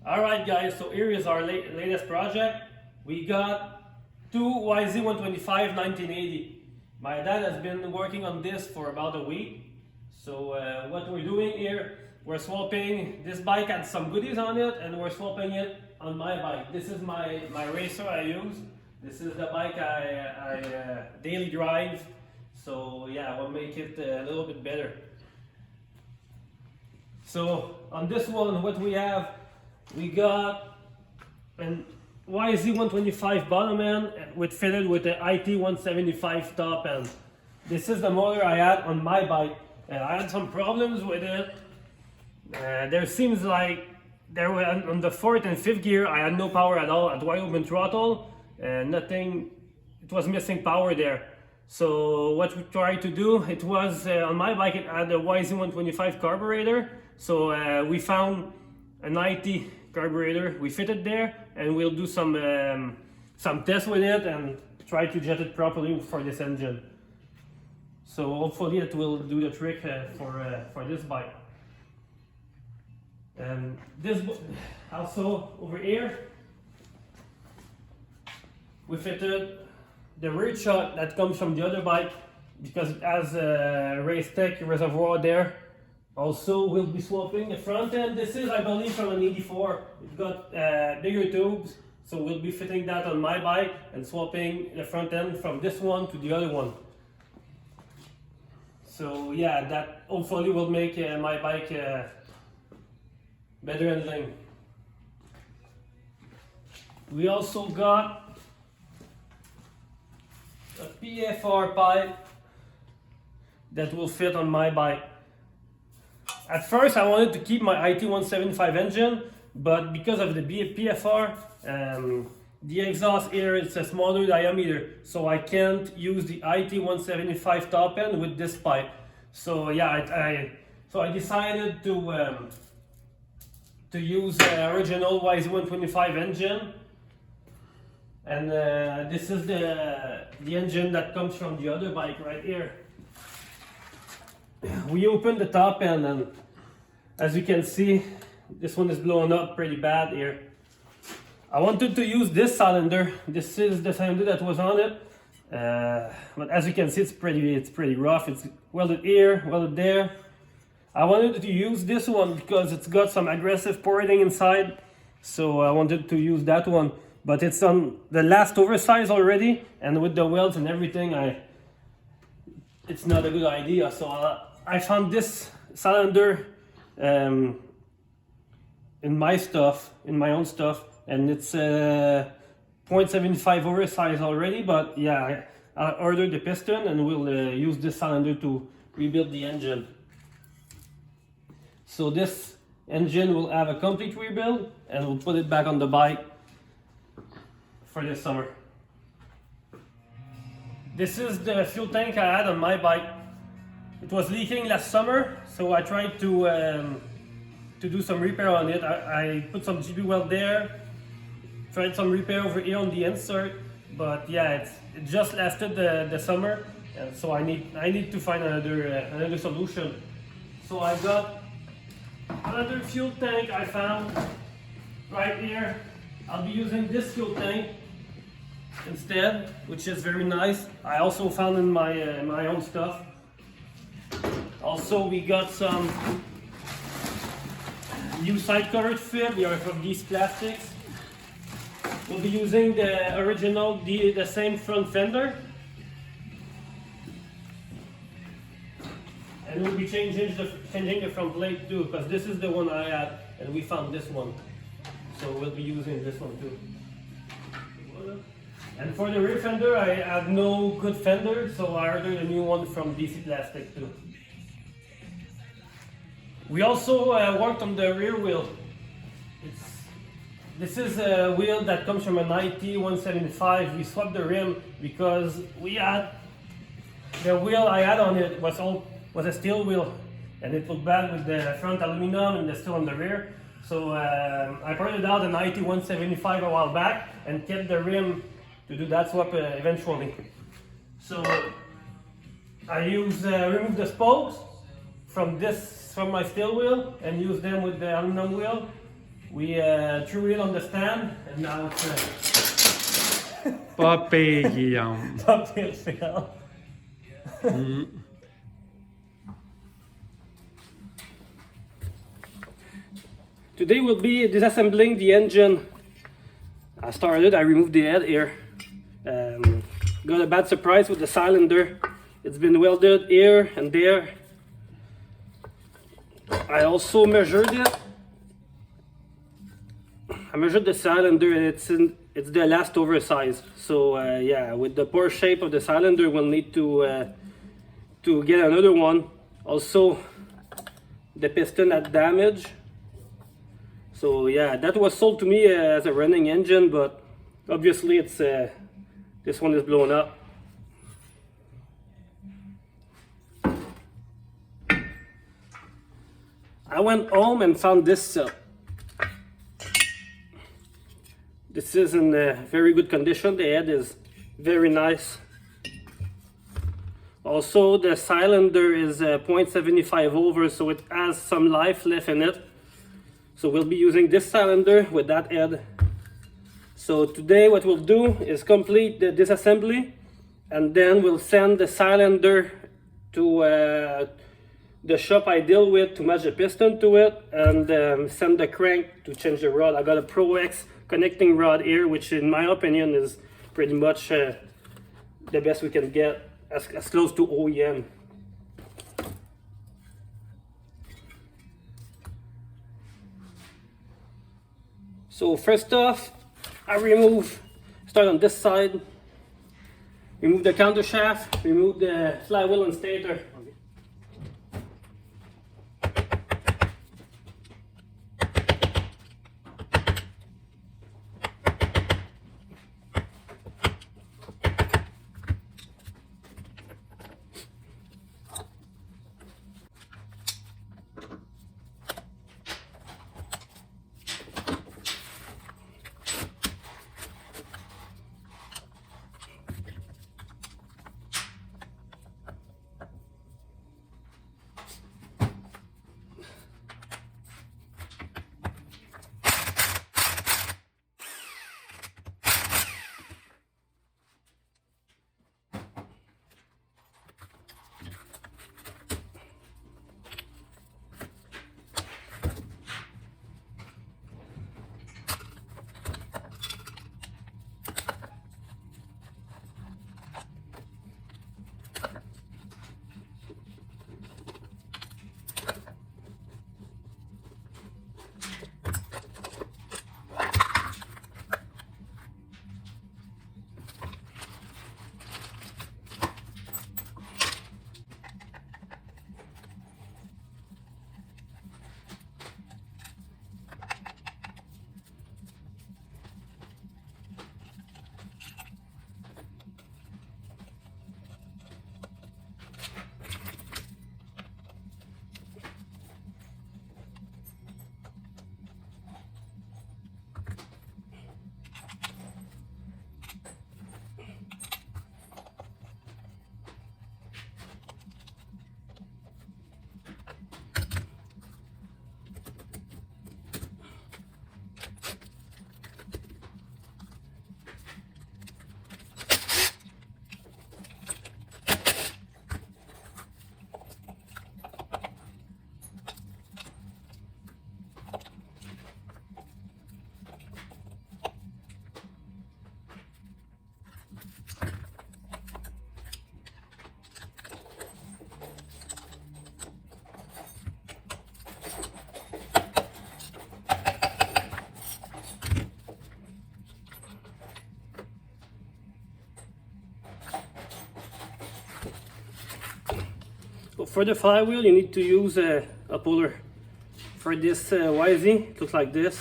Alright guys, so here is our latest project. We got two YZ125 1980. My dad has been working on this for about a week. So what we're doing here, we're swapping, this bike had some goodies on it and we're swapping it on my bike. This is my racer I use. This is the bike I daily drive. So yeah, we'll make it a little bit better. So on this one, what we have, we got an YZ125 bottom end fitted with the IT175 top end. This is the motor I had on my bike. I had some problems with it. There seems like there were on the fourth and fifth gear I had no power at all at wide open throttle. Nothing, it was missing power there. So what we tried to do, it was on my bike it had a YZ125 carburetor. So we found an IT carburetor, we fit it there, and we'll do some tests with it and try to jet it properly for this engine. So hopefully it will do the trick for this bike. This also over here, we fitted the rear shot that comes from the other bike because it has a race tech reservoir there. Also, we'll be swapping the front end. This is, I believe, from an 84. It's got bigger tubes, so we'll be fitting that on my bike and swapping the front end from this one to the other one. So yeah, that hopefully will make my bike better handling. We also got a PFR pipe that will fit on my bike. At first I wanted to keep my IT175 engine, but because of the PFR, the exhaust here is a smaller diameter, so I can't use the IT175 top end with this pipe. So yeah, I decided to use the original YZ125 engine, and this is the engine that comes from the other bike right here. We opened the top end and as you can see, this one is blowing up pretty bad here. I wanted to use this cylinder. This is the cylinder that was on it. But as you can see, it's pretty rough. It's welded here, welded there. I wanted to use this one because it's got some aggressive porting inside. So I wanted to use that one. But it's on the last oversize already. And with the welds and everything, it's not a good idea. So I found this cylinder in my own stuff, and it's 0.75 oversize already. But yeah, I ordered the piston, and we'll use this cylinder to rebuild the engine. So this engine will have a complete rebuild, and we'll put it back on the bike for this summer. This is the fuel tank I had on my bike. It was leaking last summer, so I tried to do some repair on it. I put some GB weld there, tried some repair over here on the insert, but yeah, it just lasted the summer, and so I need to find another solution. So I got another fuel tank I found right here. I'll be using this fuel tank instead, which is very nice. I also found in my own stuff. Also, we got some new side cover fit. They are from these plastics. We'll be using the original, the same front fender. And we'll be changing the front plate too, because this is the one I had, and we found this one. So we'll be using this one too. And for the rear fender, I had no good fender, so I ordered a new one from DC Plastic too. We also worked on the rear wheel. This is a wheel that comes from an IT175. We swapped the rim because the wheel I had on it was a steel wheel, and it looked bad with the front aluminum and the steel on the rear. So I printed out an IT175 a while back and kept the rim to do that swap eventually. So I removed the spokes from my steel wheel and used them with the aluminum wheel. We threw it on the stand, and now it's Papillon. uphill fail. Today we'll be disassembling the engine. I removed the head here. Got a bad surprise with the cylinder. It's been welded here and there. I also measured it. I measured the cylinder and it's the last oversize. So yeah, with the poor shape of the cylinder, we'll need to get another one. Also, the piston had damage. So yeah, that was sold to me as a running engine, but obviously it's this one is blown up. I went home and found this cell. This is in very good condition. The head is very nice. Also, the cylinder is 0.75 over, so it has some life left in it. So we'll be using this cylinder with that head. So today what we'll do is complete the disassembly, and then we'll send the cylinder to the shop I deal with to match the piston to it, and send the crank to change the rod. I got a Pro X connecting rod here, which in my opinion is pretty much the best we can get, as close to OEM. So first off, start on this side, remove the counter shaft, remove the flywheel and stator. For the flywheel, you need to use a puller. For this YZ, it looks like this.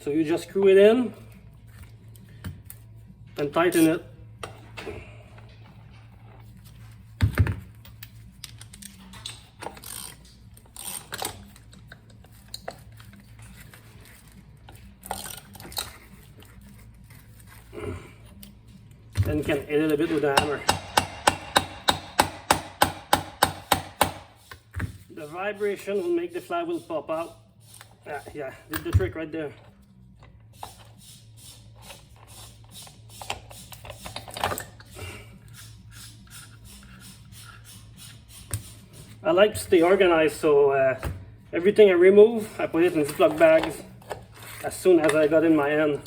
So you just screw it in and tighten it. Then you can hit it a bit with a hammer. vibration will make the flywheel pop out. Yeah, did the trick right there. I like to stay organized, so everything I remove, I put it in Ziploc bags as soon as I got in my hand.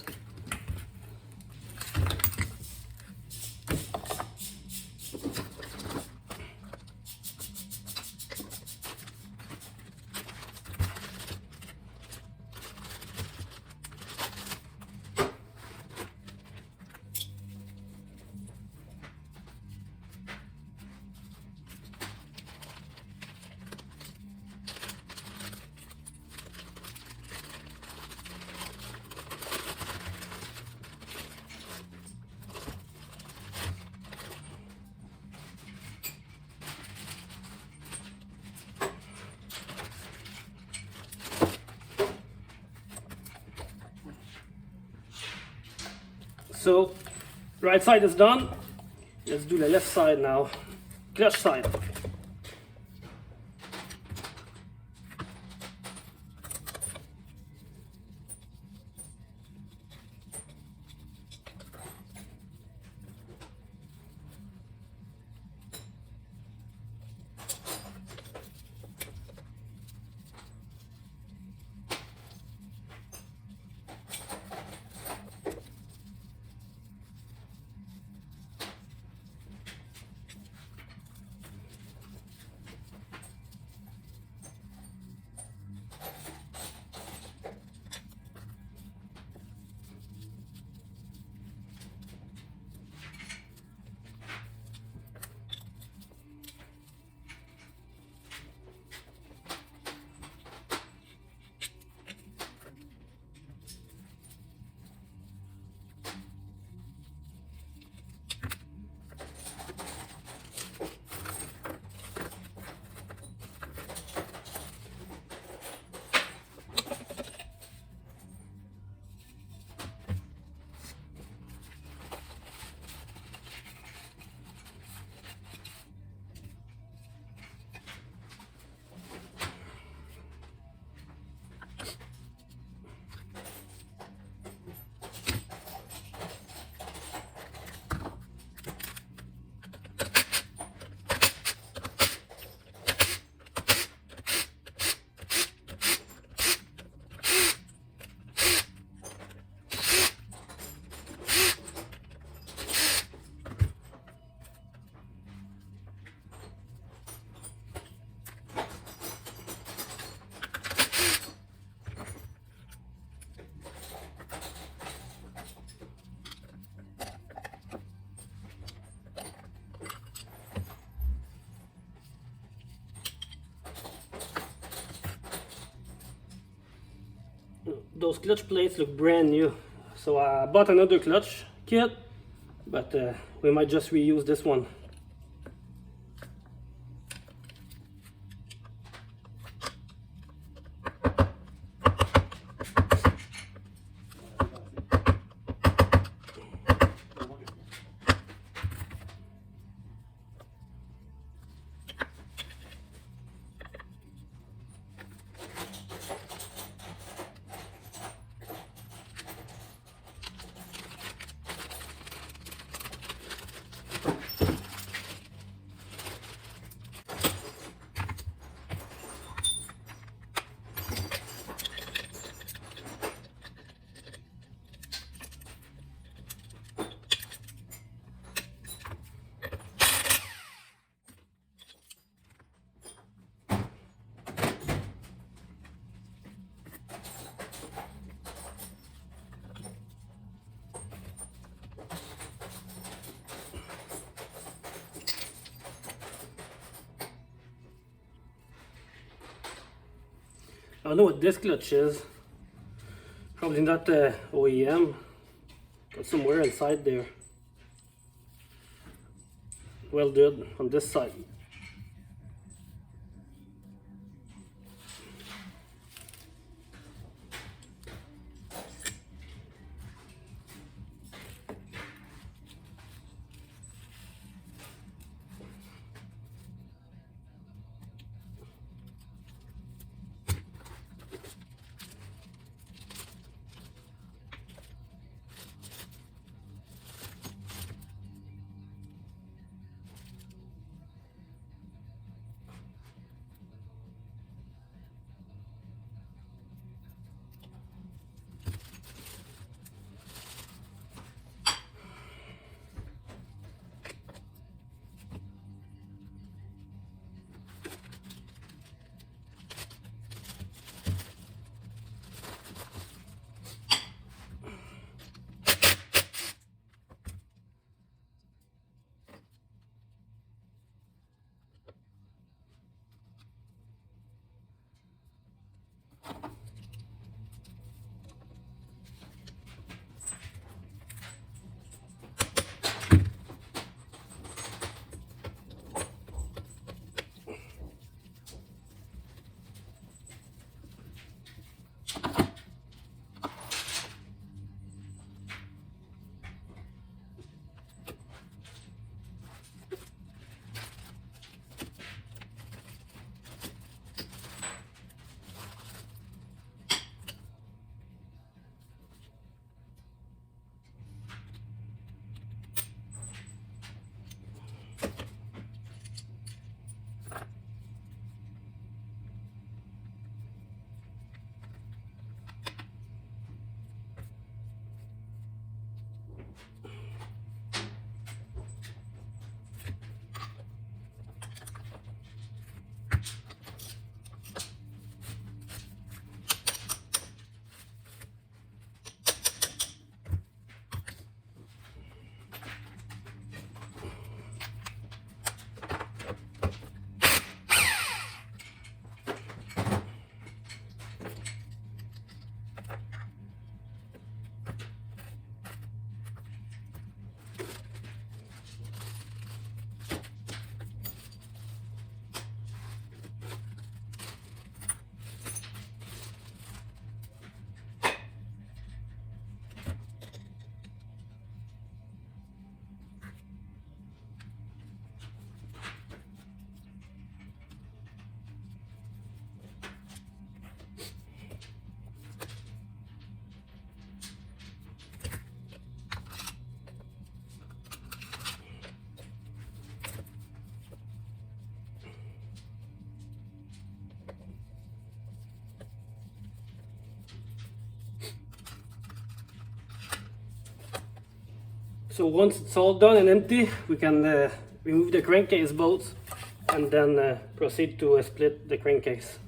So, right side is done. Let's do the left side now. Clutch side. Those clutch plates look brand new, so I bought another clutch kit, but we might just reuse this one. I don't know what this clutch is. Probably not the OEM. Got some wear inside there. Welded on this side. So once it's all done and empty, we can remove the crankcase bolts and then proceed to split the crankcase.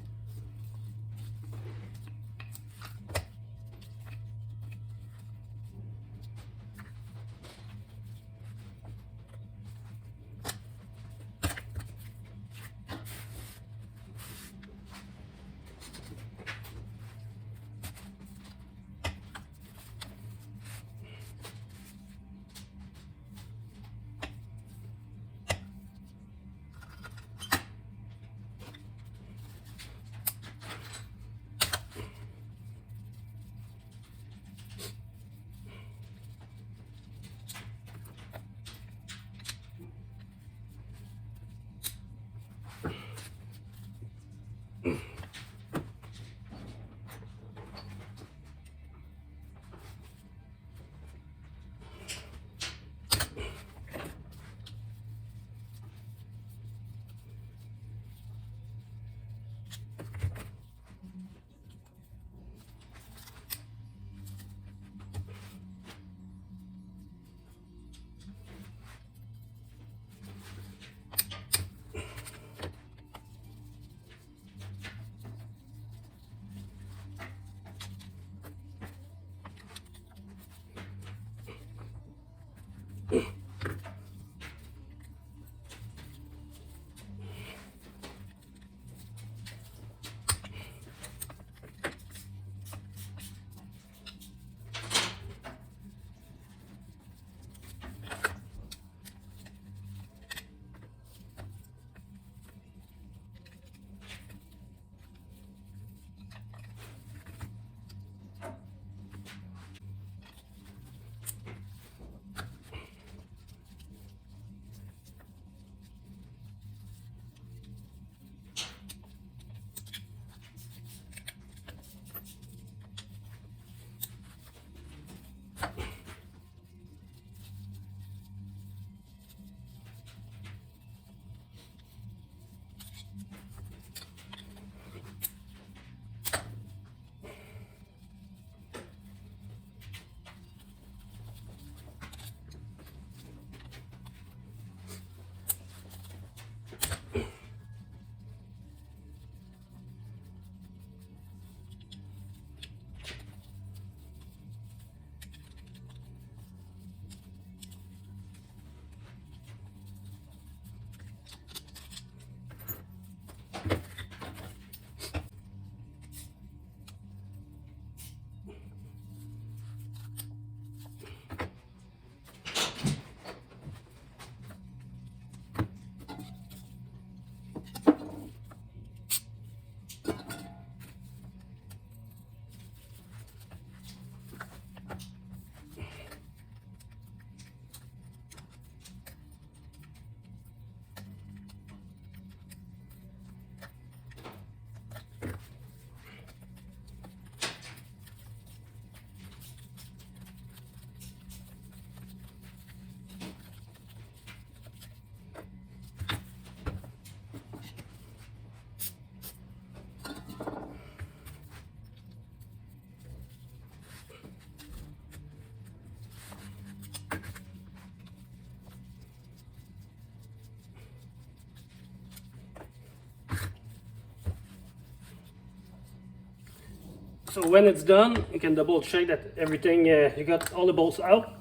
So when it's done, you can double check that everything, you got all the bolts out,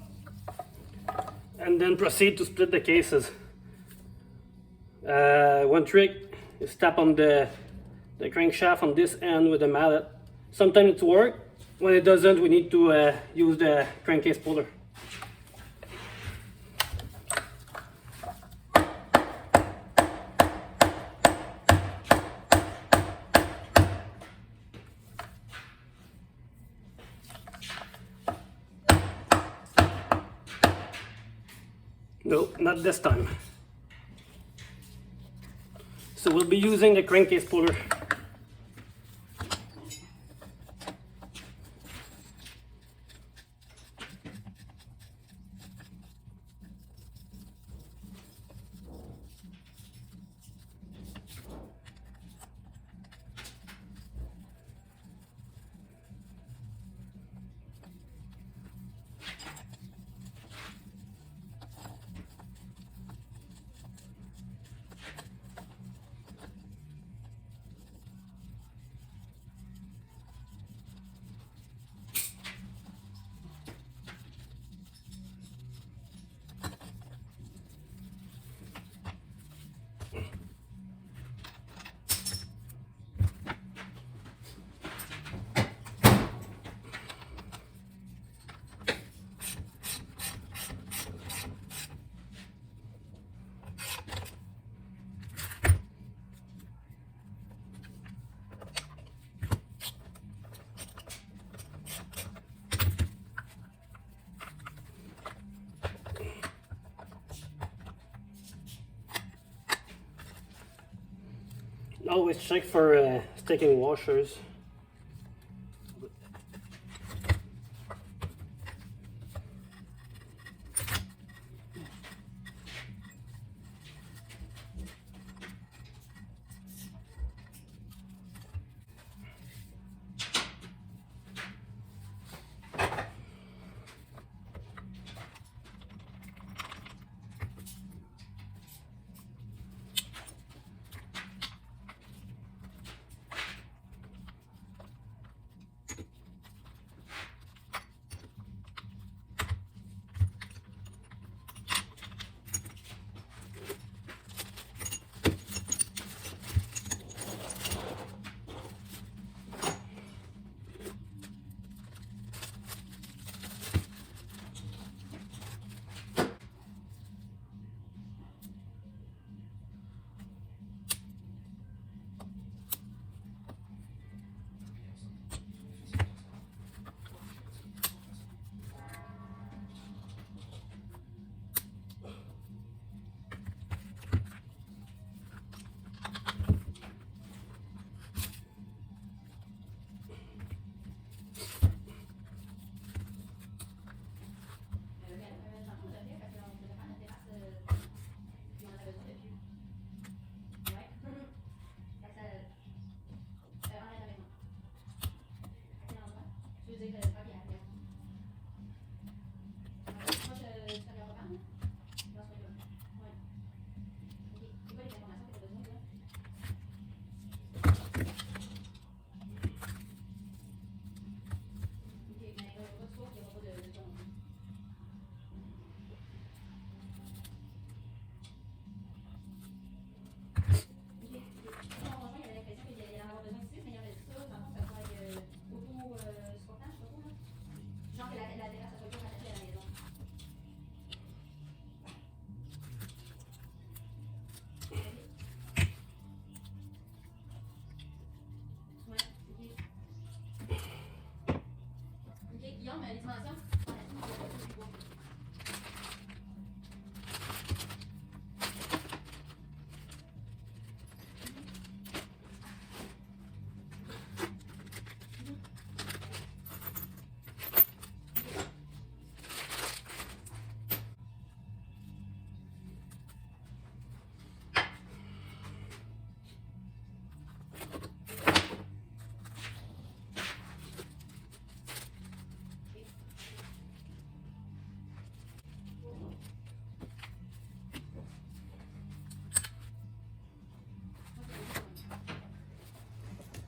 and then proceed to split the cases. One trick is tap on the crankshaft on this end with a mallet. Sometimes it works. When it doesn't, we need to use the crankcase puller. No, not this time. So we'll be using the crankcase puller. always check for sticking washers.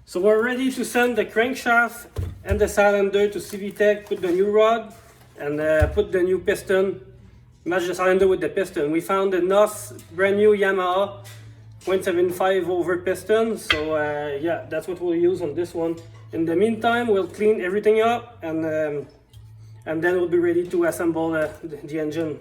So we're ready to send the crankshaft and the cylinder to CVTech, put the new rod, and put the new piston, match the cylinder with the piston. We found a NOS brand new Yamaha 0.75 over piston, so yeah, that's what we'll use on this one. In the meantime, we'll clean everything up, and then we'll be ready to assemble the engine.